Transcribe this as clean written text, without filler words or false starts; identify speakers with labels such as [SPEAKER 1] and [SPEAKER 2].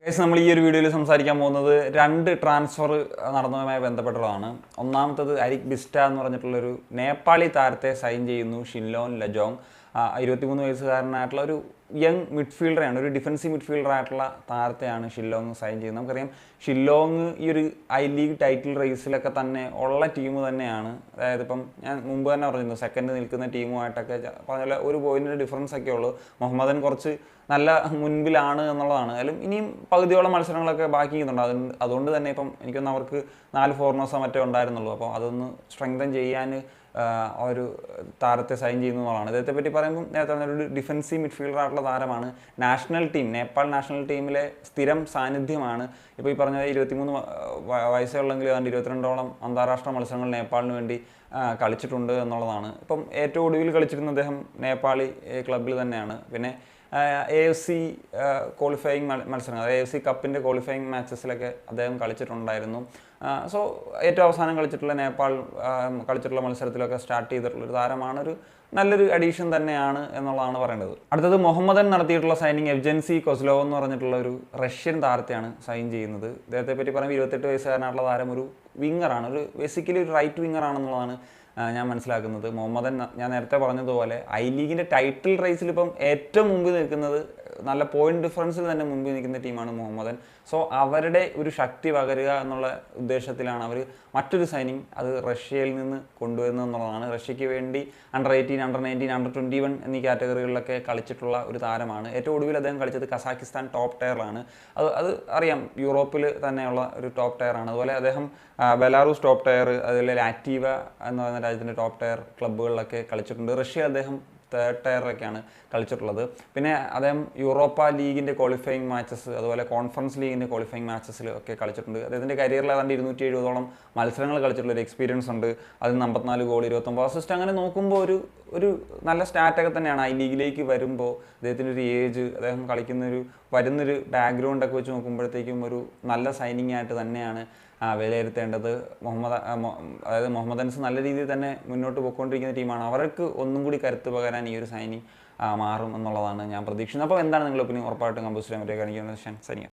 [SPEAKER 1] Guys, നമ്മൾ ഈ ഒരു വീഡിയോയിൽ സംസാരിക്കാൻ പോകുന്നത് രണ്ട് ട്രാൻസ്ഫർ നടന്നതുമായി ബന്ധപ്പെട്ടുള്ളതാണ്. ഒന്നാമത്തത് അരിക് ബിസ്റ്റ എന്ന് പറഞ്ഞിട്ടുള്ളൊരു നേപ്പാളി താരത്തെ സൈൻ ചെയ്യുന്നു ഷിൻലോൺ ലജോങ്. 23 വയസ്സുകാരനായിട്ടുള്ള ഒരു യങ് മിഡ്ഫീൽഡറാണ്, ഒരു ഡിഫൻസീവ് മിഡ്ഫീൽഡറായിട്ടുള്ള താരത്തെയാണ് ഷില്ലോങ് സൈൻ ചെയ്യുന്നത്. നമുക്കറിയാം ഷില്ലോങ് ഈ ഒരു ഐ ലീഗ് ടൈറ്റിൽ റേസിലൊക്കെ തന്നെ ഉള്ള ടീം തന്നെയാണ്. അതായത് ഇപ്പം ഞാൻ മുമ്പ് തന്നെ പറഞ്ഞിരുന്നു, സെക്കൻഡ് നിൽക്കുന്ന ടീമുമായിട്ടൊക്കെ പറഞ്ഞ ഒരു പോയിന്റിൻ്റെ ഡിഫറൻസ് ഒക്കെ ഉള്ളൂ. മുഹമ്മദൻ കുറച്ച് നല്ല മുൻപിലാണ് എന്നുള്ളതാണ്. അതിലും ഇനിയും പകുതിയോളം മത്സരങ്ങളൊക്കെ ബാക്കി ചെയ്യുന്നുണ്ട്. അതുകൊണ്ട് തന്നെ ഇപ്പം എനിക്കൊന്ന് അവർക്ക് 4 ഫോറിനേഴ്സോ മറ്റോ ഉണ്ടായിരുന്നുള്ളൂ. അപ്പോൾ അതൊന്ന് സ്ട്രെങ്തൻ ചെയ്യാൻ ഒരു താരത്തെ സൈൻ ചെയ്യുന്നതാണ്. ഇദ്ദേഹത്തെ പറ്റി പറയുമ്പോൾ നേരത്തെ ഒരു ഡിഫൻസീവ് മിഡ്ഫീൽഡറായിട്ടുള്ള താരമാണ്. നാഷണൽ ടീം, നേപ്പാൾ നാഷണൽ ടീമിലെ സ്ഥിരം സാന്നിധ്യമാണ്. ഇപ്പോൾ ഈ പറഞ്ഞ 23 വയസ്സേ ഉള്ളെങ്കിൽ ഏതാണ്ട് 22ഓളം അന്താരാഷ്ട്ര മത്സരങ്ങൾ നേപ്പാളിന് വേണ്ടി കളിച്ചിട്ടുണ്ട് എന്നുള്ളതാണ്. ഇപ്പം ഏറ്റവും ഒടുവിൽ കളിച്ചിരുന്ന അദ്ദേഹം നേപ്പാളി ക്ലബ്ബിൽ തന്നെയാണ്. പിന്നെ AFC ക്വാളിഫയിങ് മത്സരങ്ങൾ, അതായത് AFC കപ്പിൻ്റെ ക്വാളിഫയിങ് മാച്ചസിലൊക്കെ അദ്ദേഹം കളിച്ചിട്ടുണ്ടായിരുന്നു. സോ ഏറ്റവും അവസാനം കളിച്ചിട്ടുള്ള നേപ്പാൾ കളിച്ചിട്ടുള്ള മത്സരത്തിലൊക്കെ സ്റ്റാർട്ട് ചെയ്തിട്ടുള്ളൊരു താരമാണ്. ഒരു നല്ലൊരു അഡീഷൻ തന്നെയാണ് എന്നുള്ളതാണ് പറയേണ്ടത്. അടുത്തത് മുഹമ്മദൻ നടത്തിയിട്ടുള്ള സൈനിങ് എവ്ജൻസി കൊസ്ലോവ് എന്ന് പറഞ്ഞിട്ടുള്ള ഒരു റഷ്യൻ താരത്തെയാണ് സൈൻ ചെയ്യുന്നത്. ഇദ്ദേഹത്തെ പറ്റി പറയുമ്പോൾ 28 വയസ്സുകാരനായിട്ടുള്ള താരം ഒരു വിങ്ങറാണ്, ഒരു ബേസിക്കലി ഒരു റൈറ്റ് വിങ്ങറാണെന്നുള്ളതാണ് ഞാൻ മനസ്സിലാക്കുന്നത്. മുഹമ്മദൻ ഞാൻ നേരത്തെ പറഞ്ഞതുപോലെ ഐ ലീഗിൻ്റെ ടൈറ്റിൽ റേസിൽ ഇപ്പം ഏറ്റവും മുമ്പിൽ നിൽക്കുന്നത്, നല്ല പോയിന്റ് ഡിഫറൻസിൽ തന്നെ മുമ്പിൽ നിൽക്കുന്ന ടീമാണ് മുഹമ്മദൻ. സോ അവരുടെ ഒരു ശക്തി പകരുക എന്നുള്ള ഉദ്ദേശത്തിലാണ് അവർ മറ്റൊരു സൈനിങ് അത് റഷ്യയിൽ നിന്ന് കൊണ്ടുവരുന്നത് എന്നുള്ളതാണ്. റഷ്യയ്ക്ക് വേണ്ടി അണ്ടർ 18, അണ്ടർ 19, അണ്ടർ 21 എന്നീ കാറ്റഗറികളിലൊക്കെ കളിച്ചിട്ടുള്ള ഒരു താരമാണ്. ഏറ്റവും ഒടുവിൽ അദ്ദേഹം കളിച്ചത് കസാക്കിസ്ഥാൻ ടോപ്പ് ടയറിലാണ്. അത് അറിയാം, യൂറോപ്പിൽ തന്നെയുള്ള ഒരു ടോപ്പ് ടയറാണ്. അതുപോലെ അദ്ദേഹം ബെലാറൂസ് ടോപ്പ് ടയർ, അതുപോലെ ലാറ്റീവ എന്ന് പറയുന്ന രാജ്യത്തിൻ്റെ ടോപ്പ് ടയർ ക്ലബ്ബുകളിലൊക്കെ കളിച്ചിട്ടുണ്ട്. റഷ്യ അദ്ദേഹം തേർഡ് ടയറിലൊക്കെയാണ് കളിച്ചിട്ടുള്ളത്. പിന്നെ അദ്ദേഹം യൂറോപ്പ ലീഗിൻ്റെ ക്വാളിഫയിങ് മാച്ചസ്, അതുപോലെ കോൺഫറൻസ് ലീഗിൻ്റെ ക്വാളിഫയിങ് മാച്ചസിലൊക്കെ കളിച്ചിട്ടുണ്ട്. അദ്ദേഹത്തിൻ്റെ കരിയറിൽ ഏതാണ്ട് 270ഓളം മത്സരങ്ങൾ കളിച്ചിട്ടുള്ള ഒരു എക്സ്പീരിയൻസ് ഉണ്ട്. അതിൽ 54 ഗോൾ, 29 അസിസ്റ്റ്. അങ്ങനെ നോക്കുമ്പോൾ ഒരു നല്ല സ്റ്റാറ്റൊക്കെ തന്നെയാണ്. ഐ ലീഗിലേക്ക് വരുമ്പോൾ അദ്ദേഹത്തിൻ്റെ ഒരു ഏജ്, അദ്ദേഹം വരുന്നൊരു ബാക്ക്ഗ്രൗണ്ടൊക്കെ വെച്ച് നോക്കുമ്പോഴത്തേക്കും ഒരു നല്ല സൈനിങ് ആയിട്ട് തന്നെയാണ് വിലയിരുത്തേണ്ടത്. അതായത് മുഹമ്മദൻസ് നല്ല രീതിയിൽ തന്നെ മുന്നോട്ട് പോയിക്കൊണ്ടിരിക്കുന്ന ടീമാണ്. അവർക്ക് ഒന്നും കൂടി കരുത്ത് പകരാൻ ഈ ഒരു സൈനിങ് മാറും എന്നുള്ളതാണ് ഞാൻ പ്രതീക്ഷിക്കുന്നത്. അപ്പോൾ എന്താണ് നിങ്ങളുടെ ഒപ്പീനിയൻ? ഉറപ്പായിട്ടും കമ്പോസ്റ്റ് ചെയ്യാൻ പറ്റിയ കാണിക്കുന്ന സൈനിങ്.